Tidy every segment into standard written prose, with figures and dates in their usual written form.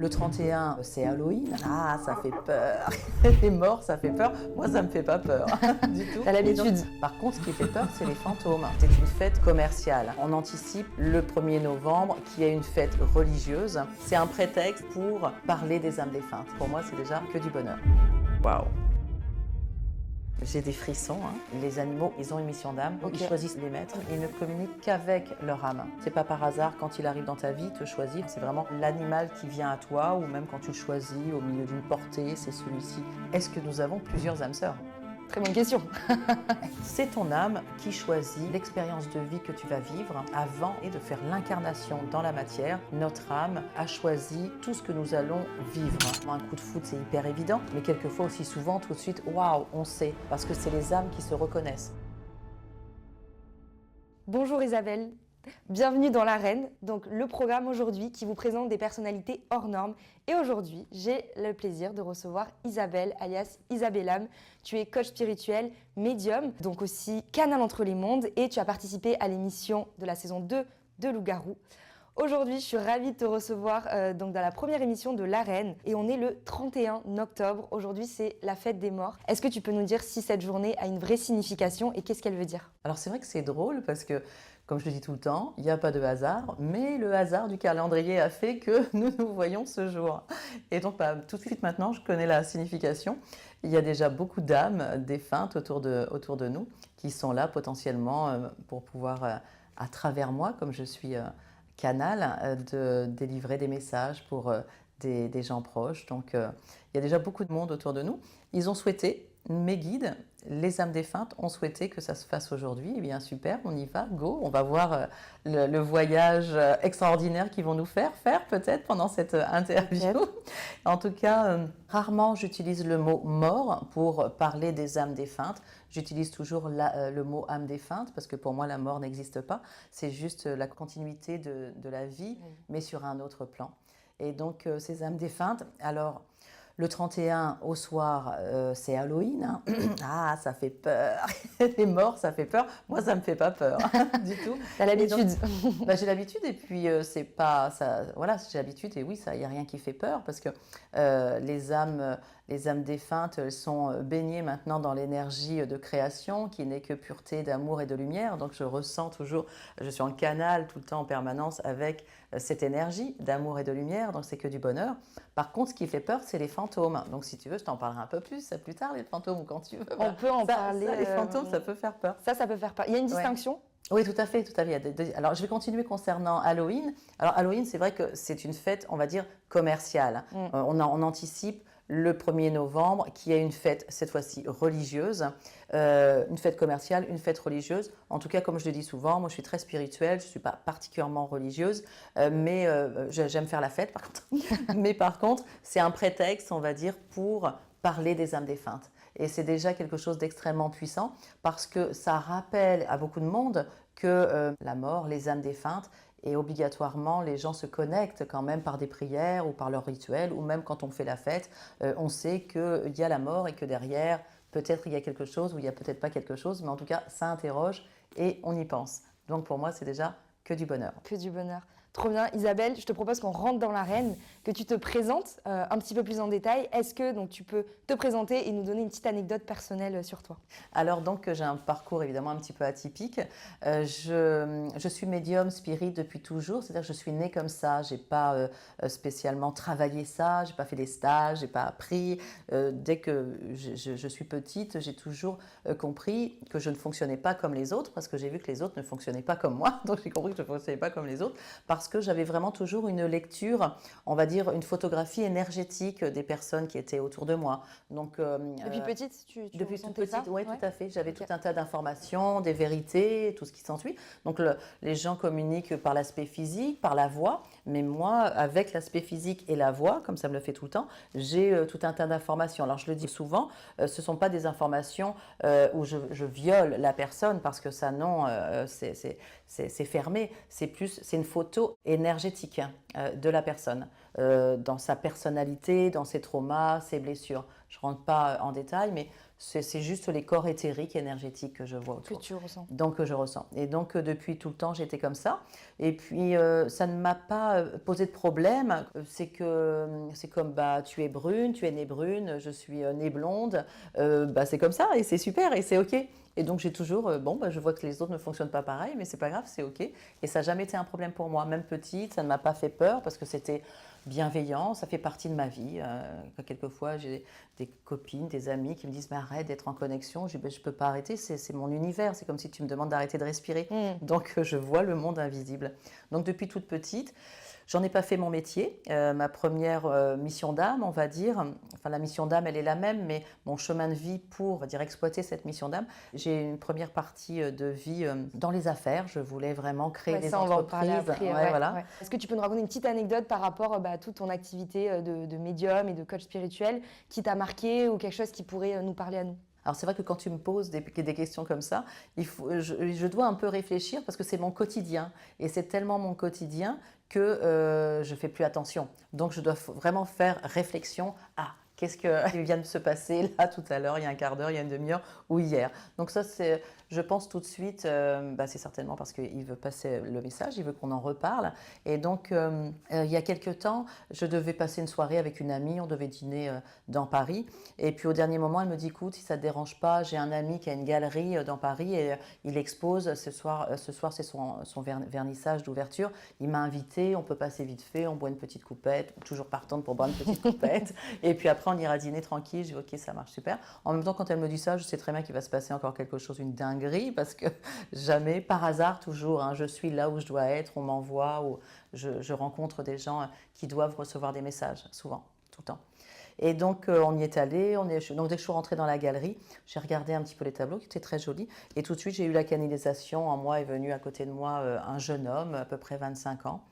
Le 31, c'est Halloween. Ah, ça fait peur. Les morts, ça fait peur. Moi, ça me fait pas peur du tout. T'as l'habitude. Par contre, ce qui fait peur, c'est les fantômes. C'est une fête commerciale. On anticipe le 1er novembre, qui est une fête religieuse. C'est un prétexte pour parler des âmes défuntes. Pour moi, c'est déjà que du bonheur. Waouh! J'ai des frissons. Les animaux, ils ont une mission d'âme. Ok. Ils choisissent les maîtres. Ils ne communiquent qu'avec leur âme. C'est pas par hasard quand il arrive dans ta vie, te choisir. C'est vraiment l'animal qui vient à toi, ou même quand tu le choisis au milieu d'une portée, c'est celui-ci. Est-ce que nous avons plusieurs âmes sœurs? Très bonne question. C'est ton âme qui choisit l'expérience de vie que tu vas vivre avant et de faire l'incarnation dans la matière. Notre âme a choisi tout ce que nous allons vivre. Un coup de foudre, c'est hyper évident, mais quelquefois aussi souvent, tout de suite, waouh, on sait, parce que c'est les âmes qui se reconnaissent. Bonjour Isabelle, bienvenue dans l'Arène, donc le programme aujourd'hui qui vous présente des personnalités hors normes. Et aujourd'hui, j'ai le plaisir de recevoir Isabelle, alias Isabellam. Tu es coach spirituel, médium, donc aussi canal entre les mondes, et tu as participé à l'émission de la saison 2 de Loup-Garou. Aujourd'hui, je suis ravie de te recevoir donc dans la première émission de l'Arène, et on est le 31 octobre. Aujourd'hui, c'est la fête des morts. Est-ce que tu peux nous dire si cette journée a une vraie signification et qu'est-ce qu'elle veut dire? Alors c'est vrai que c'est drôle parce que, comme je le dis tout le temps, il n'y a pas de hasard, mais le hasard du calendrier a fait que nous nous voyons ce jour. Et donc tout de suite maintenant, je connais la signification. Il y a déjà beaucoup d'âmes défuntes autour de nous qui sont là potentiellement pour pouvoir, à travers moi, comme je suis canal, de délivrer des messages pour des gens proches. Donc il y a déjà beaucoup de monde autour de nous. Ils ont souhaité, mes guides, les âmes défuntes ont souhaité que ça se fasse aujourd'hui. Eh bien super, on y va, go. On va voir le voyage extraordinaire qu'ils vont nous faire peut-être pendant cette interview. En tout cas, rarement j'utilise le mot mort pour parler des âmes défuntes. J'utilise toujours le mot âme défunte parce que pour moi la mort n'existe pas. C'est juste la continuité de la vie, mais sur un autre plan. Et donc ces âmes défuntes, alors le 31 au soir, c'est Halloween. Ah, ça fait peur. Les morts, ça fait peur. Moi, ça me fait pas peur du tout. T'as l'habitude. J'ai l'habitude et puis c'est pas ça. Voilà, j'ai l'habitude et oui, ça, y a rien qui fait peur parce que les âmes défuntes, elles sont baignées maintenant dans l'énergie de création qui n'est que pureté d'amour et de lumière. Donc je ressens toujours, je suis en canal tout le temps en permanence avec cette énergie d'amour et de lumière. Donc c'est que du bonheur. Par contre, ce qui fait peur, c'est les fantômes. Donc si tu veux, je t'en parlerai un peu plus plus tard, les fantômes, ou quand tu veux. On peut en parler. Les fantômes, ça peut faire peur. Ça peut faire peur. Il y a une distinction? Oui, tout à fait, tout à fait. Alors, je vais continuer concernant Halloween. Alors, Halloween, c'est vrai que c'est une fête, on va dire, commerciale. On anticipe le 1er novembre, qui est une fête, cette fois-ci, religieuse. Une fête commerciale, une fête religieuse. En tout cas, comme je le dis souvent, moi, je suis très spirituelle, je ne suis pas particulièrement religieuse, mais j'aime faire la fête, par contre. Mais par contre, c'est un prétexte, on va dire, pour parler des âmes défuntes. Et c'est déjà quelque chose d'extrêmement puissant parce que ça rappelle à beaucoup de monde que la mort, les âmes défuntes, et obligatoirement les gens se connectent quand même par des prières ou par leurs rituels, ou même quand on fait la fête, on sait qu'il y a la mort et que derrière, peut-être il y a quelque chose ou il n'y a peut-être pas quelque chose, mais en tout cas, ça interroge et on y pense. Donc pour moi, c'est déjà que du bonheur. Que du bonheur. Trop bien. Isabelle, je te propose qu'on rentre dans l'arène, que tu te présentes un petit peu plus en détail. Est-ce que donc, tu peux te présenter et nous donner une petite anecdote personnelle sur toi? Alors donc j'ai un parcours évidemment un petit peu atypique. Je suis médium spirit depuis toujours, c'est-à-dire que je suis née comme ça. J'ai pas spécialement travaillé ça, j'ai pas fait des stages, j'ai pas appris. Dès que je suis petite, j'ai toujours compris que je ne fonctionnais pas comme les autres parce que j'ai vu que les autres ne fonctionnaient pas comme moi. Donc j'ai compris que je ne fonctionnais pas comme les autres parce que j'avais vraiment toujours une lecture, on va dire une photographie énergétique des personnes qui étaient autour de moi. Donc depuis petite, depuis toute ressentais ça? petite, oui, tout à fait. J'avais tout un tas d'informations, des vérités, tout ce qui s'ensuit. Donc les gens communiquent par l'aspect physique, par la voix, mais moi, avec l'aspect physique et la voix, comme ça me le fait tout le temps, j'ai tout un tas d'informations. Alors je le dis souvent, ce ne sont pas des informations où je viole la personne parce que ça non, c'est fermé. C'est une photo énergétique. de la personne, dans sa personnalité, dans ses traumas, ses blessures. Je ne rentre pas en détail, mais c'est juste les corps éthériques, énergétiques que je vois autour. Que tu ressens. Donc, que je ressens. Et donc, depuis tout le temps, j'étais comme ça. Et puis, ça ne m'a pas posé de problème. C'est comme, tu es brune, tu es née brune, je suis née blonde. C'est comme ça et c'est super et c'est OK. Et donc, j'ai toujours, je vois que les autres ne fonctionnent pas pareil, mais c'est pas grave, c'est OK. Et ça n'a jamais été un problème pour moi. Même petite, ça ne m'a pas fait peur parce que c'était bienveillant, ça fait partie de ma vie. Quelquefois, j'ai des copines, des amis qui me disent arrête d'être en connexion. Je dis je ne peux pas arrêter, c'est mon univers. C'est comme si tu me demandes d'arrêter de respirer. Donc, je vois le monde invisible. Donc, depuis toute petite, j'en ai pas fait mon métier. Ma première mission d'âme, on va dire, enfin la mission d'âme, elle est la même, mais mon chemin de vie pour, on va dire, exploiter cette mission d'âme, j'ai une première partie de vie dans les affaires. Je voulais vraiment créer des entreprises. On va en parler après, voilà. Est-ce que tu peux nous raconter une petite anecdote par rapport à toute ton activité de médium et de coach spirituel qui t'a marqué ou quelque chose qui pourrait nous parler à nous? Alors c'est vrai que quand tu me poses des questions comme ça, je dois un peu réfléchir parce que c'est mon quotidien. Et c'est tellement mon quotidien que je ne fais plus attention. Donc je dois vraiment faire réflexion à qu'est-ce qui vient de se passer là tout à l'heure, il y a un quart d'heure, il y a une demi-heure ou hier. Donc ça, je pense tout de suite, c'est certainement parce qu'il veut passer le message, il veut qu'on en reparle. Et donc, il y a quelques temps, je devais passer une soirée avec une amie, on devait dîner dans Paris. Et puis au dernier moment, elle me dit, écoute, si ça ne te dérange pas, j'ai un ami qui a une galerie dans Paris et il expose ce soir c'est son vernissage d'ouverture. Il m'a invité, on peut passer vite fait, on boit une petite coupette, toujours partante pour boire une petite coupette. Et puis après, on ira dîner tranquille. Je dis ok, ça marche super. En même temps, quand elle me dit ça, je sais très bien qu'il va se passer encore quelque chose, une dinguerie, parce que jamais, par hasard, toujours, je suis là où je dois être, on m'envoie, ou je rencontre des gens qui doivent recevoir des messages, souvent, tout le temps. Et donc, on y est allé. Donc, dès que je suis rentrée dans la galerie, j'ai regardé un petit peu les tableaux qui étaient très jolis. Et tout de suite, j'ai eu la canalisation. En moi est venu à côté de moi un jeune homme, à peu près 25 ans.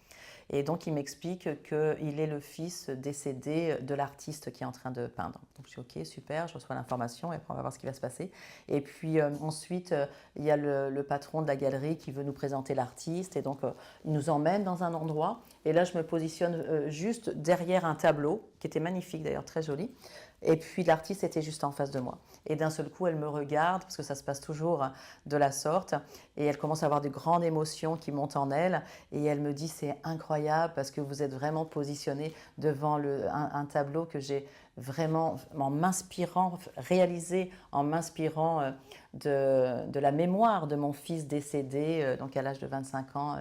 Et donc, il m'explique qu'il est le fils décédé de l'artiste qui est en train de peindre. Donc, je dis ok, super, je reçois l'information et après, on va voir ce qui va se passer. Et puis, ensuite, il y a le patron de la galerie qui veut nous présenter l'artiste. Et donc, il nous emmène dans un endroit. Et là, je me positionne juste derrière un tableau, qui était magnifique d'ailleurs, très joli. Et puis l'artiste était juste en face de moi. Et d'un seul coup, elle me regarde, parce que ça se passe toujours de la sorte, et elle commence à avoir de grandes émotions qui montent en elle. Et elle me dit, c'est incroyable, parce que vous êtes vraiment positionné devant un tableau que j'ai vraiment, en m'inspirant, réalisé en m'inspirant de la mémoire de mon fils décédé, donc à l'âge de 25 ans,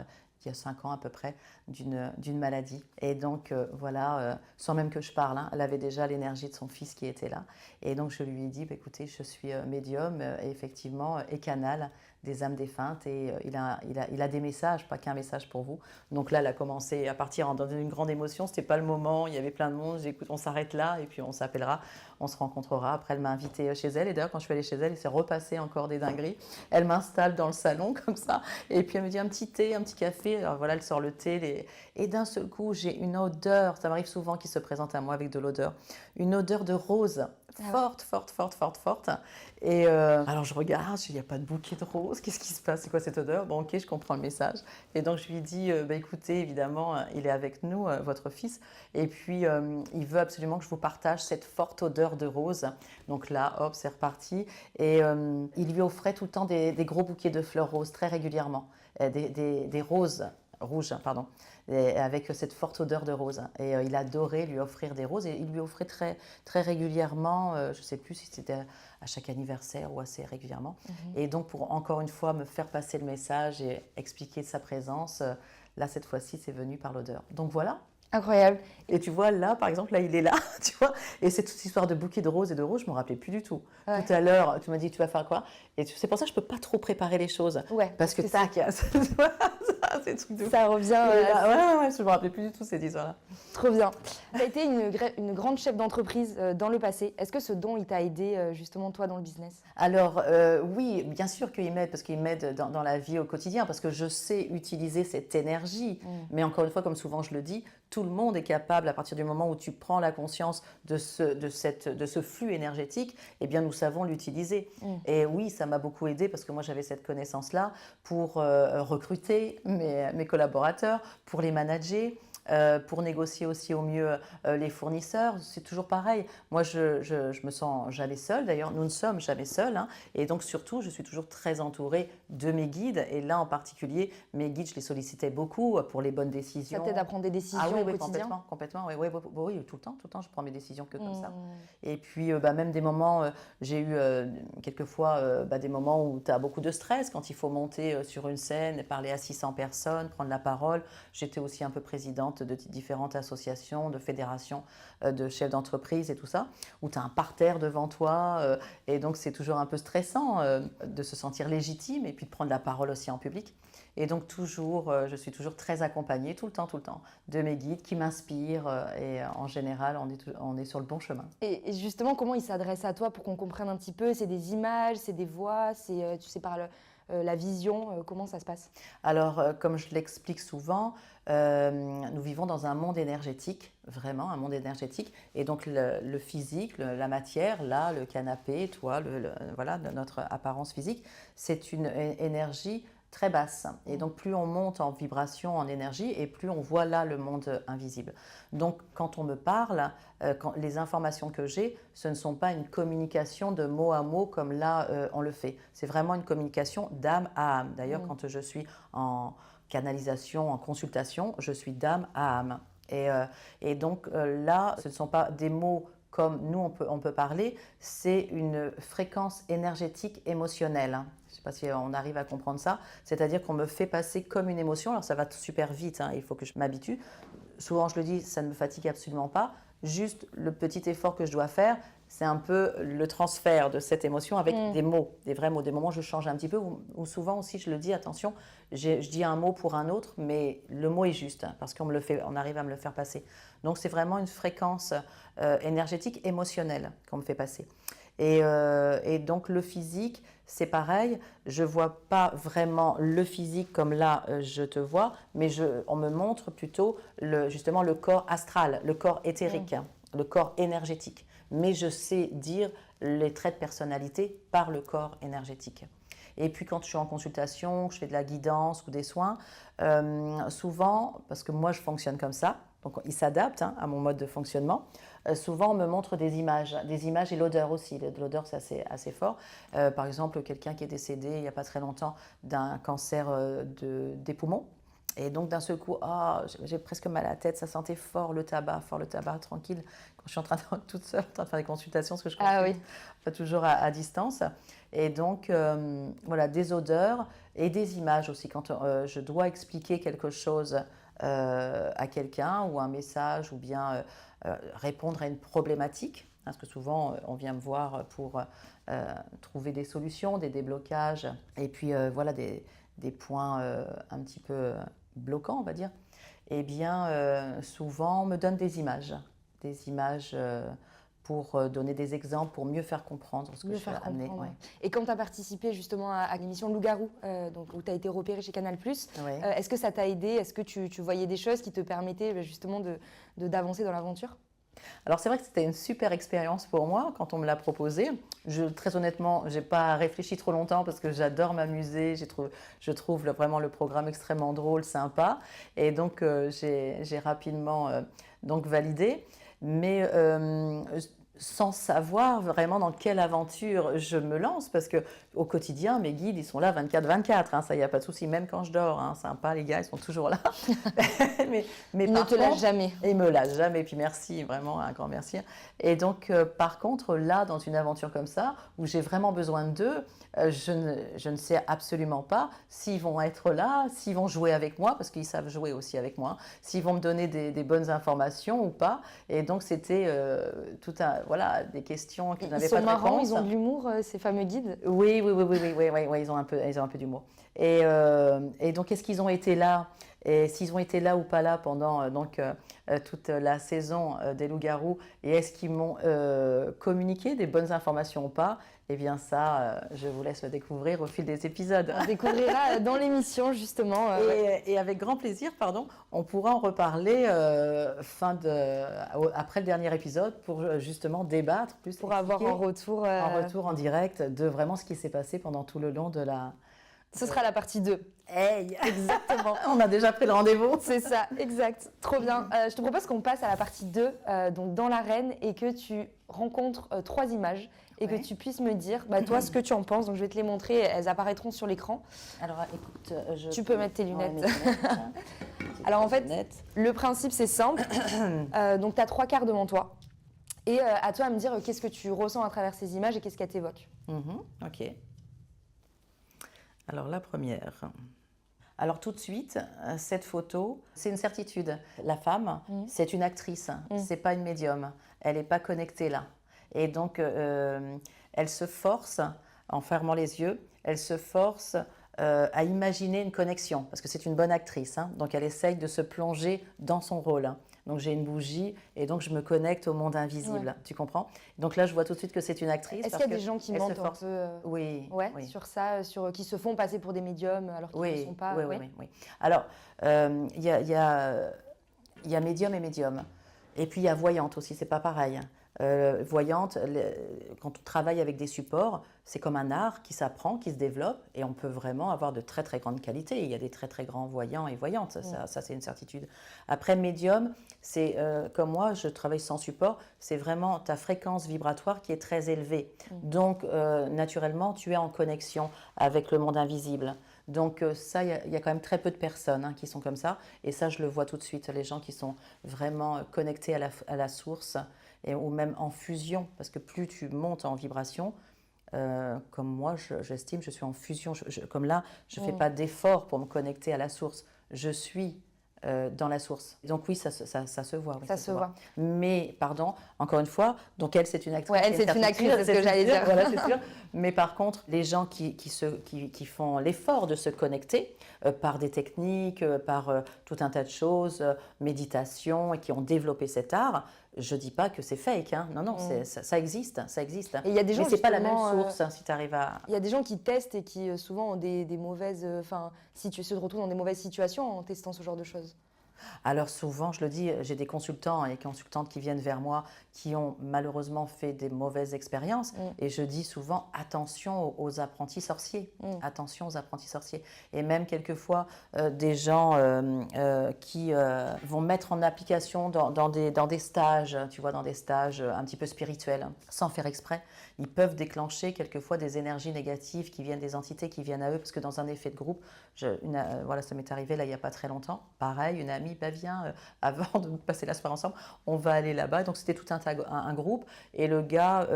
il y a 5 ans à peu près, d'une maladie. Et donc, sans même que je parle, elle avait déjà l'énergie de son fils qui était là. Et donc, je lui ai dit, écoutez, je suis médium, et effectivement, et canal des âmes défuntes. Et il a des messages, pas qu'un message pour vous. Donc là, elle a commencé à partir dans une grande émotion. Ce n'était pas le moment, il y avait plein de monde. J'ai dit, écoute, on s'arrête là, et puis on s'appellera, on se rencontrera. Après, elle m'a invitée chez elle. Et d'ailleurs, quand je suis allée chez elle, il s'est repassé encore des dingueries. Elle m'installe dans le salon, comme ça. Et puis, elle me dit, un petit thé, un petit café. Alors voilà, elle sort le thé, et d'un seul coup, j'ai une odeur, ça m'arrive souvent qu'il se présente à moi avec de l'odeur, une odeur de rose, forte, forte, forte, forte, forte. Et alors je regarde, il n'y a pas de bouquet de roses, qu'est-ce qui se passe, c'est quoi cette odeur? Bon ok, je comprends le message. Et donc je lui dis, écoutez, évidemment, il est avec nous, votre fils, et puis il veut absolument que je vous partage cette forte odeur de rose. Donc là, hop, c'est reparti. Et il lui offrait tout le temps des gros bouquets de fleurs roses, très régulièrement, des roses rouges, pardon, avec cette forte odeur de rose. Et il adorait lui offrir des roses, et il lui offrait très, très régulièrement, je ne sais plus si c'était à chaque anniversaire ou assez régulièrement. Et donc, pour encore une fois me faire passer le message et expliquer sa présence, là, cette fois-ci, c'est venu par l'odeur. Donc voilà. Incroyable. Et tu vois, là, par exemple, là, il est là, tu vois. Et cette histoire de bouquet de roses et de roses, je ne me rappelais plus du tout. Ouais. Tout à l'heure, tu m'as dit, tu vas faire quoi? Et c'est pour ça que je ne peux pas trop préparer les choses. Ouais. Parce que tac, c'est truc de ça revient. Ouais, je ne me rappelais plus du tout cette histoire-là. Trop bien. Tu as été une grande chef d'entreprise dans le passé. Est-ce que ce don, il t'a aidé justement, toi, dans le business? Alors, oui, bien sûr qu'il m'aide, parce qu'il m'aide dans la vie au quotidien, parce que je sais utiliser cette énergie. Mais encore une fois, comme souvent je le dis, tout le monde est capable, à partir du moment où tu prends la conscience de ce flux énergétique, eh bien, nous savons l'utiliser. Et oui, ça m'a beaucoup aidé, parce que moi, j'avais cette connaissance-là pour recruter mes collaborateurs, pour les manager, pour négocier aussi au mieux les fournisseurs. C'est toujours pareil. Moi, je me sens jamais seule. D'ailleurs, nous ne sommes jamais seuls. Hein. Et donc, surtout, je suis toujours très entourée de mes guides. Et là, en particulier, mes guides, je les sollicitais beaucoup pour les bonnes décisions. Ça t'aide à prendre des décisions oui, au quotidien? Complètement. Oui, oui, oui, tout le temps, je prends mes décisions que comme ça. Et puis, même des moments, j'ai eu quelquefois des moments où tu as beaucoup de stress quand il faut monter sur une scène, parler à 600 personnes, prendre la parole. J'étais aussi un peu présidente de différentes associations, de fédérations de chefs d'entreprise et tout ça, où tu as un parterre devant toi. Et donc, c'est toujours un peu stressant de se sentir légitime et puis de prendre la parole aussi en public. Et donc, je suis toujours très accompagnée, tout le temps, de mes guides qui m'inspirent. Et en général, on est sur le bon chemin. Et justement, comment ils s'adressent à toi pour qu'on comprenne un petit peu? C'est des images, c'est des voix, c'est, tu sais, par la vision, comment ça se passe? Alors, comme je l'explique souvent, nous vivons dans un monde énergétique, vraiment un monde énergétique. Et donc, le physique, la matière, là, le canapé, toi, voilà, notre apparence physique, c'est une énergie très basse. Et donc, plus on monte en vibration, en énergie, et plus on voit là le monde invisible. Donc, quand on me parle, les informations que j'ai, ce ne sont pas une communication de mot à mot comme là, on le fait. C'est vraiment une communication d'âme à âme. D'ailleurs, quand je suis en canalisation, en consultation, je suis d'âme à âme. Et donc, là, ce ne sont pas des mots comme nous, on peut parler, c'est une fréquence énergétique émotionnelle. Je ne sais pas si on arrive à comprendre ça. C'est-à-dire qu'on me fait passer comme une émotion. Alors ça va super vite, hein, il faut que je m'habitue. Souvent, je le dis, ça ne me fatigue absolument pas. Juste le petit effort que je dois faire, c'est un peu le transfert de cette émotion avec des mots, des vrais mots. Des moments où je change un petit peu, ou souvent aussi, je le dis, attention, je dis un mot pour un autre, mais le mot est juste, hein, parce on arrive à me le faire passer. Donc, c'est vraiment une fréquence énergétique, émotionnelle qu'on me fait passer. Et donc, le physique, c'est pareil. Je ne vois pas vraiment le physique comme là, je te vois, mais on me montre plutôt justement le corps astral, le corps éthérique, hein, le corps énergétique. Mais je sais dire les traits de personnalité par le corps énergétique. Et puis quand je suis en consultation, que je fais de la guidance ou des soins, souvent, parce que moi je fonctionne comme ça, donc ils s'adaptent à mon mode de fonctionnement, souvent on me montre des images et l'odeur aussi. L'odeur c'est assez fort. Par exemple, quelqu'un qui est décédé il n'y a pas très longtemps d'un cancer des poumons. Et donc d'un seul coup, j'ai presque mal à la tête, ça sentait fort le tabac, tranquille. Quand je suis en train de toute seule, en train de faire des consultations, parce que je consulte toujours à distance. Et donc voilà, des odeurs et des images aussi. Quand je dois expliquer quelque chose à quelqu'un ou un message ou bien répondre à une problématique, parce que souvent on vient me voir pour trouver des solutions, des déblocages et puis voilà des points un petit peu bloquants, on va dire. Eh bien souvent on me donne des images pour donner des exemples, pour mieux faire comprendre ce que je veux amener. Ouais. Et quand tu as participé justement à l'émission Loup-Garou, où tu as été repérée chez Canal+, est-ce que ça t'a aidé? Est-ce que tu voyais des choses qui te permettaient justement d'avancer dans l'aventure? Alors c'est vrai que c'était une super expérience pour moi quand on me l'a proposé. Très honnêtement, je n'ai pas réfléchi trop longtemps parce que j'adore m'amuser. Je trouve vraiment le programme extrêmement drôle, sympa. Et donc j'ai rapidement donc validé. Mais sans savoir vraiment dans quelle aventure je me lance, parce qu'au quotidien, mes guides, ils sont là 24/24, hein, ça, il n'y a pas de souci, même quand je dors, hein, sympa, les gars, ils sont toujours là. mais ils ne te lâchent jamais. Ils ne me lâchent jamais, et puis merci, vraiment, un grand merci. Et donc, par contre, là, dans une aventure comme ça, où j'ai vraiment besoin d'eux, je ne sais absolument pas s'ils vont être là, s'ils vont jouer avec moi, parce qu'ils savent jouer aussi avec moi, s'ils vont me donner des bonnes informations ou pas. Et donc, c'était voilà, des questions qui n'avaient pas de réponse. Ils sont marrants, ils ont de l'humour, ces fameux guides. Oui, ils ont un peu d'humour. Et donc, est-ce qu'ils ont été là? Et s'ils ont été là ou pas là pendant toute la saison des Loups-Garous, et est-ce qu'ils m'ont communiqué des bonnes informations ou pas? Eh bien ça, je vous laisse le découvrir au fil des épisodes. On découvrira dans l'émission justement. Et avec grand plaisir, on pourra en reparler après le dernier épisode pour justement débattre plus. Pour avoir un retour en direct de vraiment ce qui s'est passé pendant tout le long de Ce sera la partie 2. Hey, Exactement. on a déjà pris le rendez-vous. C'est ça, exact. Trop bien. Je te propose qu'on passe à la partie 2, donc dans l'arène, et que tu rencontres 3 images et que tu puisses me dire, toi, ce que tu en penses. Donc, je vais te les montrer, elles apparaîtront sur l'écran. Alors, écoute, tu peux mettre tes lunettes. Ouais, mes lunettes. Alors, en fait, le principe, c'est simple. Donc, tu as 3 quarts devant toi. Et à toi de me dire qu'est-ce que tu ressens à travers ces images et qu'est-ce qu'elles t'évoquent. Ok. Alors, la première. Alors tout de suite, cette photo, c'est une certitude. La femme, c'est une actrice, c'est pas une médium. Elle n'est pas connectée là. Et donc, elle se force, en fermant les yeux, elle se force à imaginer une connexion, parce que c'est une bonne actrice. Donc elle essaye de se plonger dans son rôle. Donc j'ai une bougie et donc je me connecte au monde invisible, tu comprends? Donc là je vois tout de suite que c'est une actrice. Est-ce qu'il y a des gens qui mentent un peu oui, sur ça, qui se font passer pour des médiums alors qu'ils ne sont pas? Oui. Alors il y a médium et médium. Et puis il y a voyante aussi, c'est pas pareil. Voyante, quand on travaille avec des supports, c'est comme un art qui s'apprend, qui se développe, et on peut vraiment avoir de très très grandes qualités. Il y a des très très grands voyants et voyantes, ça c'est une certitude. Après médium, c'est comme moi, je travaille sans support, c'est vraiment ta fréquence vibratoire qui est très élevée. Donc naturellement, tu es en connexion avec le monde invisible. Donc ça, il y a quand même très peu de personnes qui sont comme ça, et ça je le vois tout de suite, les gens qui sont vraiment connectés à la source, ou même en fusion, parce que plus tu montes en vibration, comme moi j'estime, je suis en fusion, comme là, je ne fais pas d'effort pour me connecter à la source, je suis dans la source. Donc oui, ça se voit. Oui, ça se voit. Mais, pardon, encore une fois, donc elle c'est une actrice. Ouais, elle c'est une actrice, c'est ce que j'allais dire. Voilà, c'est sûr. Mais par contre, les gens qui font l'effort de se connecter par des techniques, par tout un tas de choses, méditation, et qui ont développé cet art, je ne dis pas que c'est fake, non, ça existe, ça existe. Et il y a des gens, mais ce n'est pas la même source, si tu arrives à... Il y a des gens qui testent et qui souvent ont des mauvaises... si tu se retrouves dans des mauvaises situations en testant ce genre de choses. Alors souvent, je le dis, j'ai des consultants et consultantes qui viennent vers moi qui ont malheureusement fait des mauvaises expériences, et je dis souvent attention aux apprentis sorciers, attention aux apprentis sorciers. Et même quelquefois des gens qui vont mettre en application dans des stages, tu vois, dans des stages un petit peu spirituels, sans faire exprès, ils peuvent déclencher quelquefois des énergies négatives qui viennent des entités qui viennent à eux, parce que dans un effet de groupe, voilà, ça m'est arrivé là il n'y a pas très longtemps, pareil, une amie, viens, avant de passer la soirée ensemble, on va aller là-bas. Donc c'était tout un groupe, et le gars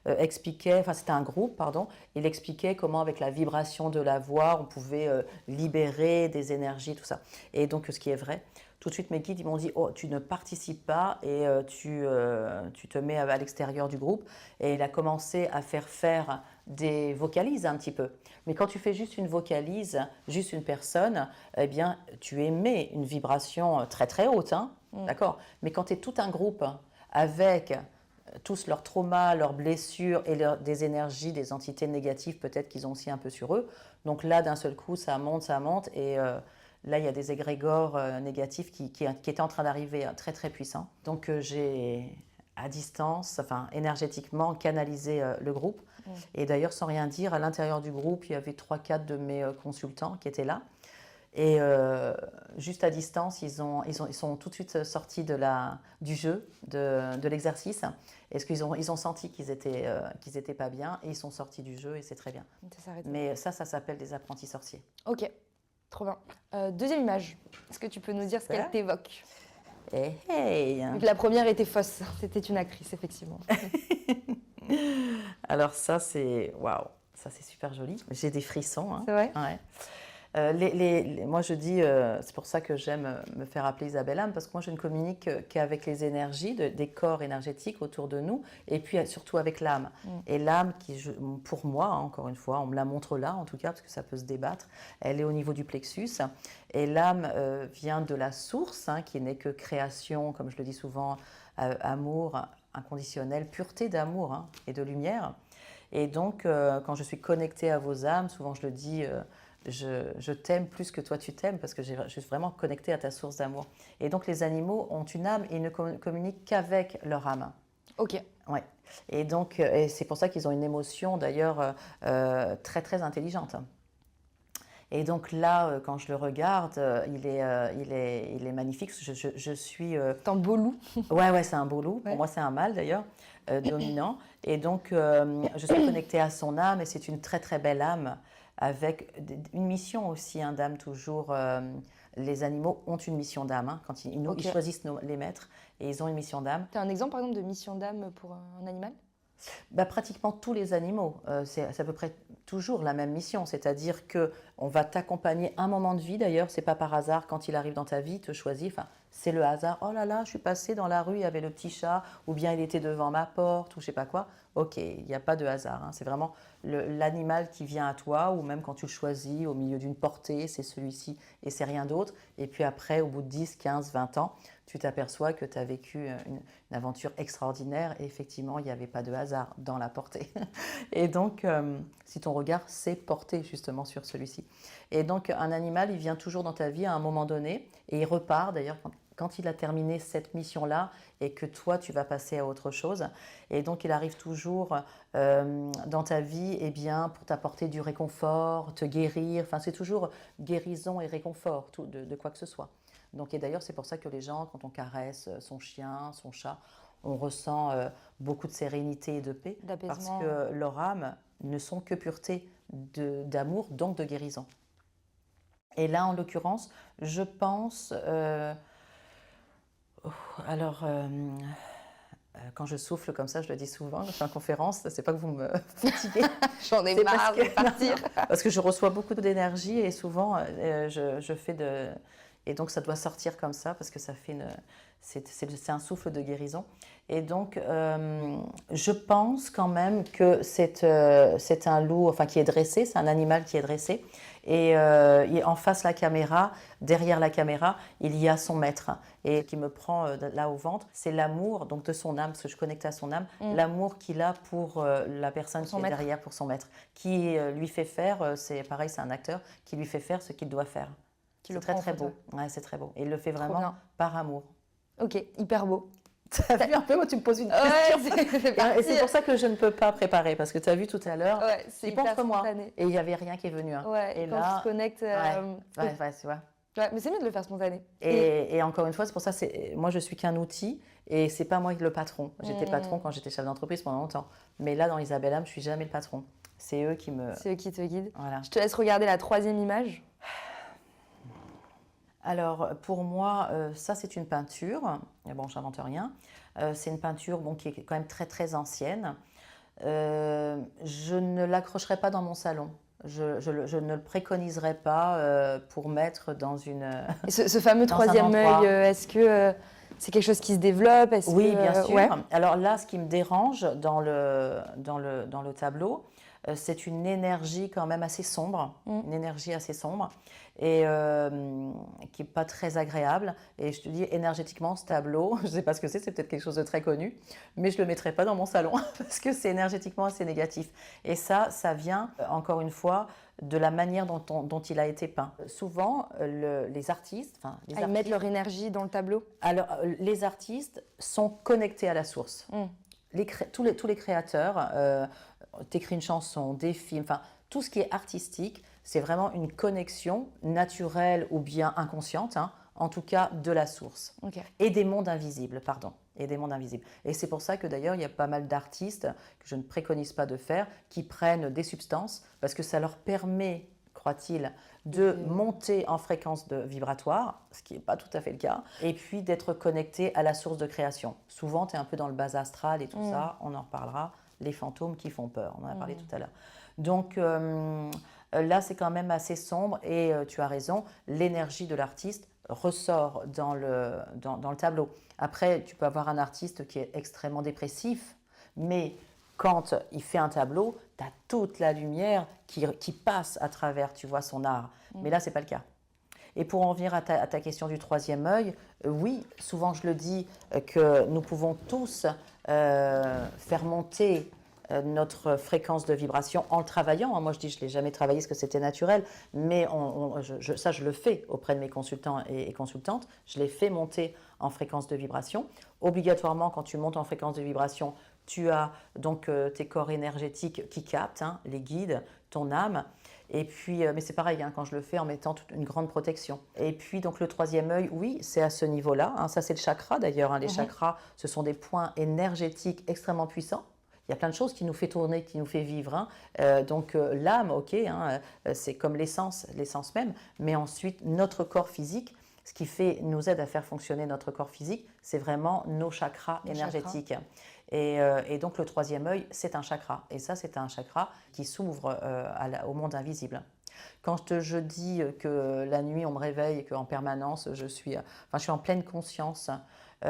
expliquait, enfin c'était un groupe, pardon, il expliquait comment avec la vibration de la voix, on pouvait libérer des énergies, tout ça. Et donc ce qui est vrai, tout de suite mes guides ils m'ont dit oh, tu ne participes pas et tu te mets à l'extérieur du groupe. Et il a commencé à faire des vocalises un petit peu. Mais quand tu fais juste une vocalise, juste une personne, eh bien tu émets une vibration très très haute, d'accord. Mais quand tu es tout un groupe avec tous leurs traumas, leurs blessures et des énergies, des entités négatives peut-être qu'ils ont aussi un peu sur eux, donc là d'un seul coup ça monte et là, il y a des égrégores négatifs qui étaient en train d'arriver, très très puissants. Donc j'ai à distance, enfin énergétiquement, canalisé le groupe. Et d'ailleurs, sans rien dire, à l'intérieur du groupe, il y avait 3-4 de mes consultants qui étaient là. Et juste à distance, ils sont tout de suite sortis du jeu, de l'exercice. Est-ce qu'ils ont senti qu'ils étaient pas bien, et ils sont sortis du jeu, et c'est très bien. Mais ça s'appelle des apprentis sorciers. Ok. Trop bien. Deuxième image, est-ce que tu peux nous dire ce qu'elle t'évoque? Hey. Donc, la première était fausse, c'était une actrice, effectivement. Alors ça, c'est... Waouh, ça c'est super joli. J'ai des frissons. C'est vrai? Ouais. Moi je dis, c'est pour ça que j'aime me faire appeler Isabelle Âme, parce que moi je ne communique qu'avec les énergies des corps énergétiques autour de nous, et puis surtout avec l'âme. Et l'âme, pour moi, encore une fois, on me la montre là en tout cas, parce que ça peut se débattre, elle est au niveau du plexus, et l'âme vient de la source, qui n'est que création, comme je le dis souvent, amour inconditionnel, pureté d'amour et de lumière. Et donc quand je suis connectée à vos âmes, souvent je le dis... Je t'aime plus que toi tu t'aimes, parce que je suis vraiment connectée à ta source d'amour. Et donc les animaux ont une âme et ils ne communiquent qu'avec leur âme. Ok. Ouais. Et donc c'est pour ça qu'ils ont une émotion d'ailleurs très très intelligente. Et donc là, quand je le regarde, il est magnifique. Je suis... C'est un beau loup. Ouais, c'est un beau loup. Ouais. Pour moi, c'est un mâle d'ailleurs, dominant. Et donc, je suis connectée à son âme et c'est une très très belle âme avec une mission aussi, hein, d'âme toujours. Les animaux ont une mission d'âme, hein, quand Ok. ils choisissent les maîtres et ils ont une mission d'âme. Tu as un exemple par exemple de mission d'âme pour un animal? Bah, pratiquement tous les animaux, c'est à peu près toujours la même mission, c'est-à-dire que on va t'accompagner un moment de vie. D'ailleurs, c'est pas par hasard quand il arrive dans ta vie, il te choisit. Enfin, c'est le hasard. Oh là là, je suis passée dans la rue, il y avait le petit chat, ou bien il était devant ma porte, ou je sais pas quoi. Ok, il n'y a pas de hasard, hein. C'est vraiment l'animal qui vient à toi, ou même quand tu le choisis au milieu d'une portée, c'est celui-ci et c'est rien d'autre. Et puis après, au bout de 10, 15, 20 ans, tu t'aperçois que tu as vécu une aventure extraordinaire et effectivement, il n'y avait pas de hasard dans la portée. Et donc, si ton regard s'est porté justement sur celui-ci. Et donc, un animal, il vient toujours dans ta vie à un moment donné et il repart d'ailleurs quand il a terminé cette mission-là et que toi, tu vas passer à autre chose. Et donc, il arrive toujours dans ta vie bien, pour t'apporter du réconfort, te guérir. Enfin, c'est toujours guérison et réconfort de quoi que ce soit. Donc, et d'ailleurs, c'est pour ça que les gens, quand on caresse son chien, son chat, on ressent beaucoup de sérénité et de paix, parce D'apaisement. que leur âme ne sont que pureté d'amour, donc de guérison. Et là, en l'occurrence, je pense... alors, quand je souffle comme ça, je le dis souvent, je fais une conférence, c'est pas que vous me fatiguez. J'en ai C'est marre de partir. parce que je reçois beaucoup d'énergie et souvent je fais de... Et donc ça doit sortir comme ça parce que ça fait c'est un souffle de guérison. Et donc je pense quand même que c'est un loup, enfin qui est dressé, c'est un animal qui est dressé. Et en face la caméra, derrière la caméra, il y a son maître. Et qui me prend là au ventre, c'est l'amour donc de son âme, parce que je connecte à son âme, l'amour qu'il a pour la personne qui est derrière, pour son maître, qui lui fait faire, c'est pareil, c'est un acteur, qui lui fait faire ce qu'il doit faire. C'est très très beau. Ouais, c'est très beau. Et il le fait vraiment par amour. Ok, hyper beau. T'as vu un peu, moi tu me poses une question. Et c'est pour ça que je ne peux pas préparer, parce que tu as vu tout à l'heure, c'est pense hyper comme moi. spontané. Et il n'y avait rien qui est venu. Hein. Ouais, et quand là, tu te connectes. ouais, tu vois. Ouais, mais c'est mieux de le faire spontané. Et encore une fois, c'est pour ça, moi je suis qu'un outil et c'est pas moi le patron. J'étais patron quand j'étais chef d'entreprise pendant longtemps. Mais là, dans Isabelle Âme, je suis jamais le patron. C'est eux qui te guident. Voilà. Je te laisse regarder la troisième image. Alors, pour moi, ça, c'est une peinture. Et bon, j'invente rien. C'est une peinture qui est quand même très, très ancienne. Je ne l'accrocherai pas dans mon salon. Je ne le préconiserai pas pour mettre dans une... Et ce fameux troisième œil, est-ce que c'est quelque chose qui se développe? Oui, bien sûr. Ouais. Alors là, ce qui me dérange dans le tableau, c'est une énergie quand même assez sombre, une énergie assez sombre et qui n'est pas très agréable. Et je te dis, énergétiquement, ce tableau, je ne sais pas ce que c'est peut-être quelque chose de très connu, mais je ne le mettrai pas dans mon salon parce que c'est énergétiquement assez négatif. Et ça vient, encore une fois, de la manière dont il a été peint. Souvent, les artistes... Ils mettent leur énergie dans le tableau. Alors, les artistes sont connectés à la source. Tous les créateurs... t'écris une chanson, des films, enfin tout ce qui est artistique, c'est vraiment une connexion naturelle ou bien inconsciente, hein, en tout cas de la source. Okay. Et des mondes invisibles, pardon. Et des mondes invisibles. Et c'est pour ça que d'ailleurs, il y a pas mal d'artistes que je ne préconise pas de faire, qui prennent des substances parce que ça leur permet, croit-il, de monter en fréquence vibratoire, ce qui n'est pas tout à fait le cas, et puis d'être connecté à la source de création. Souvent, tu es un peu dans le bas astral et tout ça, on en reparlera. Les fantômes qui font peur, on en a parlé tout à l'heure. Donc là, c'est quand même assez sombre et tu as raison, l'énergie de l'artiste ressort dans le tableau. Après, tu peux avoir un artiste qui est extrêmement dépressif, mais quand il fait un tableau, tu as toute la lumière qui passe à travers, tu vois, son art. Mais là, ce n'est pas le cas. Et pour en venir à ta question du troisième œil, oui, souvent je le dis que nous pouvons tous faire monter notre fréquence de vibration en le travaillant. Moi, je dis, je ne l'ai jamais travaillé parce que c'était naturel, mais ça, je le fais auprès de mes consultants et consultantes. Je les fais monter en fréquence de vibration. Obligatoirement, quand tu montes en fréquence de vibration, tu as donc tes corps énergétiques qui captent, hein, les guides, ton âme. Et puis, mais c'est pareil, hein, quand je le fais en mettant une grande protection. Et puis, donc le troisième œil, oui, c'est à ce niveau-là. Hein, ça, c'est le chakra d'ailleurs. Hein, les chakras, ce sont des points énergétiques extrêmement puissants. Il y a plein de choses qui nous fait tourner, qui nous fait vivre. Hein. Donc l'âme, ok, hein, c'est comme l'essence même. Mais ensuite, notre corps physique, ce qui nous aide à faire fonctionner notre corps physique, c'est vraiment nos chakras énergétiques. Et donc le troisième œil, c'est un chakra. Et ça, c'est un chakra qui s'ouvre au monde invisible. Quand je dis que la nuit, on me réveille et qu'en permanence, je suis en pleine conscience, et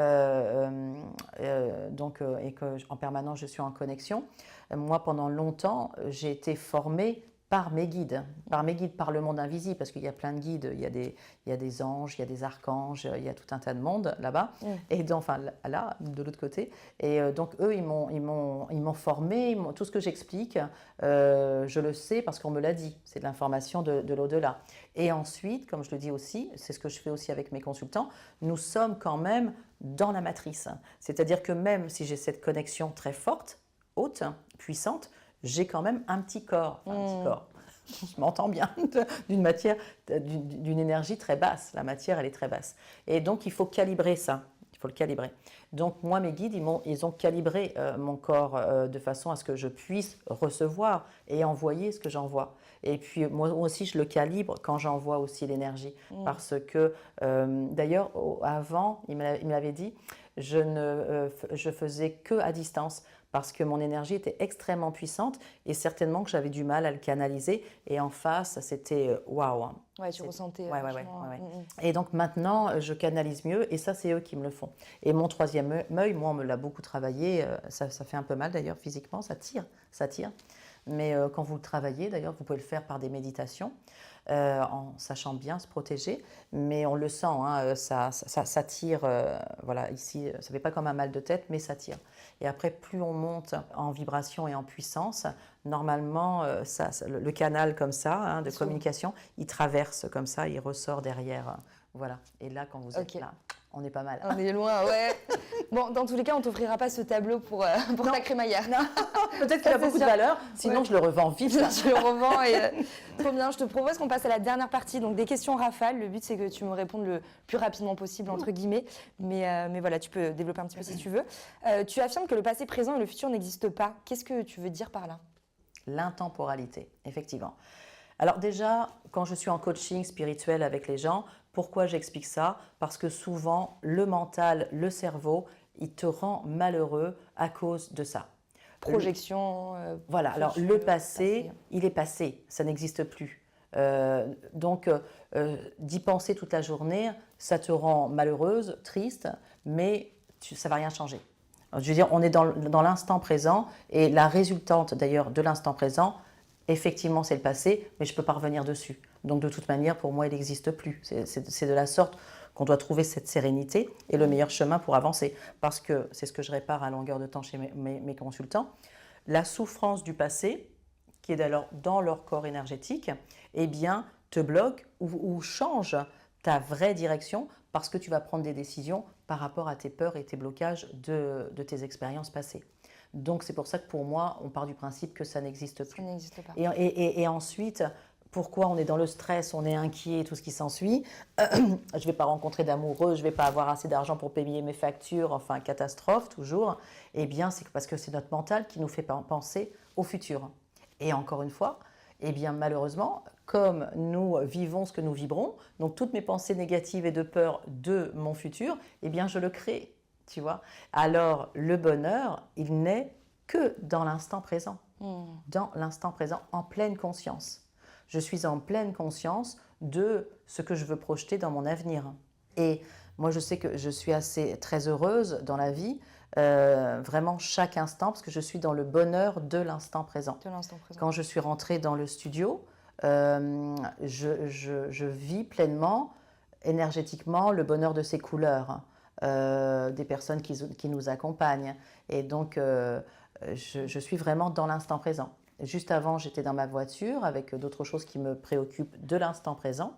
qu'en permanence, je suis en connexion, moi, pendant longtemps, j'ai été formée par mes guides, par le monde invisible, parce qu'il y a plein de guides, il y a des anges, il y a des archanges, il y a tout un tas de monde là-bas, et donc, là, de l'autre côté, et donc eux, ils m'ont formé, tout ce que j'explique, je le sais parce qu'on me l'a dit, c'est de l'information de l'au-delà. Et ensuite, comme je le dis aussi, c'est ce que je fais aussi avec mes consultants, nous sommes quand même dans la matrice, c'est-à-dire que même si j'ai cette connexion très forte, haute, puissante, j'ai quand même un petit corps, je m'entends bien, d'une matière, d'une énergie très basse. La matière, elle est très basse. Et donc, il faut calibrer ça. Il faut le calibrer. Donc, moi, mes guides, ils ont calibré mon corps de façon à ce que je puisse recevoir et envoyer ce que j'envoie. Et puis, moi aussi, je le calibre quand j'envoie aussi l'énergie. Parce que, d'ailleurs, avant, il m'avait dit, je faisais que à distance. Parce que mon énergie était extrêmement puissante et certainement que j'avais du mal à le canaliser. Et en face, c'était waouh. Ouais, tu ressentais. Ouais. Et donc maintenant, je canalise mieux et ça, c'est eux qui me le font. Et mon troisième œil, moi, on me l'a beaucoup travaillé. Ça fait un peu mal d'ailleurs physiquement, ça tire. Mais quand vous le travaillez, d'ailleurs, vous pouvez le faire par des méditations. En sachant bien se protéger, mais on le sent, hein, ça tire, voilà, ici, ça ne fait pas comme un mal de tête, mais ça tire. Et après, plus on monte en vibration et en puissance, normalement, le canal comme ça, hein, de communication, il traverse comme ça, il ressort derrière, voilà. Et là, quand vous êtes là, on est pas mal. On est loin, ouais. Bon, dans tous les cas, on ne t'offrira pas ce tableau pour ta crémaillère. Non, peut-être qu'il a beaucoup de valeur, sinon je le revends vite. Je le revends et trop bien. Je te propose qu'on passe à la dernière partie, donc des questions rafales. Le but, c'est que tu me répondes le plus rapidement possible, entre guillemets. Mais voilà, tu peux développer un petit peu si tu veux. Tu affirmes que le passé, présent et le futur n'existent pas. Qu'est-ce que tu veux dire par là? L'intemporalité, effectivement. Alors déjà, quand je suis en coaching spirituel avec les gens, pourquoi j'explique ça? Parce que souvent, le mental, le cerveau, il te rend malheureux à cause de ça. Projection. Voilà, alors le passé, il est passé, ça n'existe plus. Donc, d'y penser toute la journée, ça te rend malheureuse, triste, mais ça ne va rien changer. Je veux dire, on est dans l'instant présent et la résultante d'ailleurs de l'instant présent, effectivement, c'est le passé, mais je ne peux pas revenir dessus. Donc, de toute manière, pour moi, il n'existe plus. C'est de la sorte qu'on doit trouver cette sérénité et le meilleur chemin pour avancer. Parce que c'est ce que je répare à longueur de temps chez mes consultants. La souffrance du passé, qui est d'ailleurs dans leur corps énergétique, eh bien, te bloque ou change ta vraie direction parce que tu vas prendre des décisions par rapport à tes peurs et tes blocages de tes expériences passées. Donc, c'est pour ça que pour moi, on part du principe que ça n'existe plus. Ça n'existe pas. Et ensuite, pourquoi on est dans le stress, on est inquiet, tout ce qui s'ensuit. Je ne vais pas rencontrer d'amoureux, je ne vais pas avoir assez d'argent pour payer mes factures, enfin, catastrophe toujours. Eh bien, c'est parce que c'est notre mental qui nous fait penser au futur. Et encore une fois, eh bien, malheureusement, comme nous vivons ce que nous vibrons, donc toutes mes pensées négatives et de peur de mon futur, eh bien, je le crée. Tu vois? Alors, le bonheur, il n'est que dans l'instant présent. Dans l'instant présent, en pleine conscience. Je suis en pleine conscience de ce que je veux projeter dans mon avenir. Et moi, je sais que je suis très heureuse dans la vie, vraiment chaque instant, parce que je suis dans le bonheur de l'instant présent. Quand je suis rentrée dans le studio, je vis pleinement, énergétiquement, le bonheur de ces couleurs. Des personnes qui nous accompagnent. Et donc, je suis vraiment dans l'instant présent. Juste avant, j'étais dans ma voiture avec d'autres choses qui me préoccupent de l'instant présent.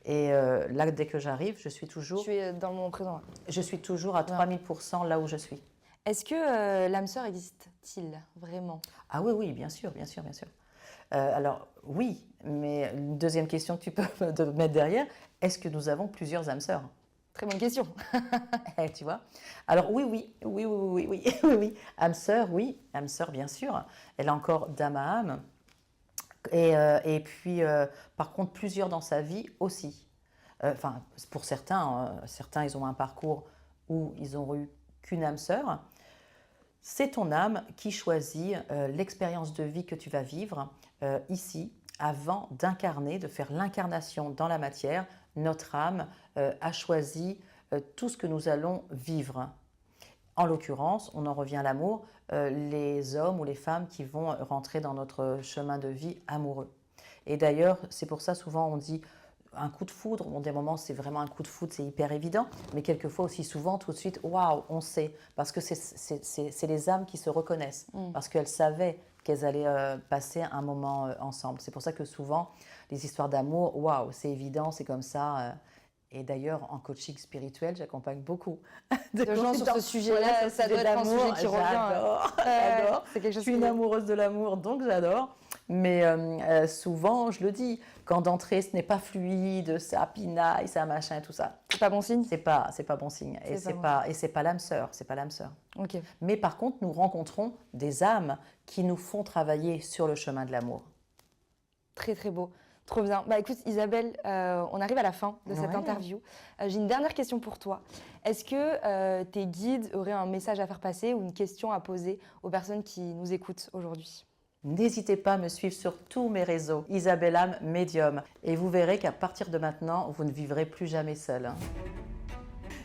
Et là, dès que j'arrive, je suis toujours... Tu es dans le moment présent. Je suis toujours à 3000% là où je suis. Est-ce que l'âme sœur existe-t-il vraiment? Ah oui, bien sûr, bien sûr, bien sûr. Alors oui, mais une deuxième question que tu peux te mettre derrière, est-ce que nous avons plusieurs âmes sœurs? Très bonne question. Tu vois? Alors oui. Âme sœur bien sûr. Elle a encore d'âme à âme. Et puis, par contre, plusieurs dans sa vie aussi. Enfin, pour certains, certains, ils ont un parcours où ils n'ont eu qu'une âme sœur. C'est ton âme qui choisit l'expérience de vie que tu vas vivre ici, avant d'incarner, de faire l'incarnation dans la matière. Notre âme a choisi tout ce que nous allons vivre. En l'occurrence, on en revient à l'amour, les hommes ou les femmes qui vont rentrer dans notre chemin de vie amoureux. Et d'ailleurs, c'est pour ça souvent on dit un coup de foudre. Bon, des moments c'est vraiment un coup de foudre, c'est hyper évident, mais quelquefois aussi souvent tout de suite, waouh, on sait, parce que c'est les âmes qui se reconnaissent, parce qu'elles savaient qu'elles allaient passer un moment ensemble. C'est pour ça que souvent les histoires d'amour, waouh, c'est évident, c'est comme ça. Et d'ailleurs, en coaching spirituel, j'accompagne beaucoup de gens sur ce sujet-là. Voilà, ça doit être un sujet qui revient. J'adore. C'est quelque chose. Je suis une amoureuse de l'amour, donc j'adore. Mais souvent, je le dis, quand d'entrée, ce n'est pas fluide, ça pinaille, ça machin, tout ça. C'est pas bon signe. C'est pas bon signe. Et c'est pas l'âme sœur. C'est pas l'âme sœur. Ok. Mais par contre, nous rencontrons des âmes qui nous font travailler sur le chemin de l'amour. Très très beau. Trop bien. Bah écoute Isabelle, on arrive à la fin de cette interview. J'ai une dernière question pour toi. Est-ce que tes guides auraient un message à faire passer ou une question à poser aux personnes qui nous écoutent aujourd'hui? N'hésitez pas à me suivre sur tous mes réseaux, Isabelle Lam Médium. Et vous verrez qu'à partir de maintenant, vous ne vivrez plus jamais seul.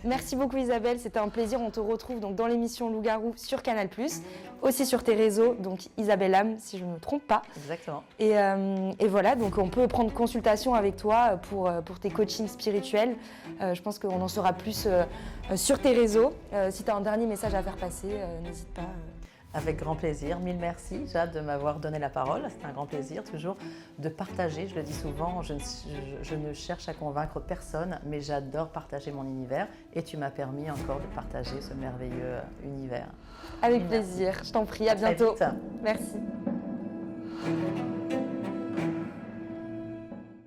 Merci beaucoup Isabelle, c'était un plaisir. On te retrouve donc dans l'émission Loup-Garou sur Canal+, aussi sur tes réseaux, donc Isabelle Lam si je ne me trompe pas. Exactement. Et voilà, donc on peut prendre consultation avec toi pour tes coachings spirituels. Je pense qu'on en saura plus sur tes réseaux. Si tu as un dernier message à faire passer, n'hésite pas. Avec grand plaisir. Mille merci, Jade, de m'avoir donné la parole. C'est un grand plaisir, toujours, de partager. Je le dis souvent, je ne cherche à convaincre personne, mais j'adore partager mon univers. Et tu m'as permis encore de partager ce merveilleux univers. Avec plaisir. Je t'en prie. À bientôt. Très vite. Merci.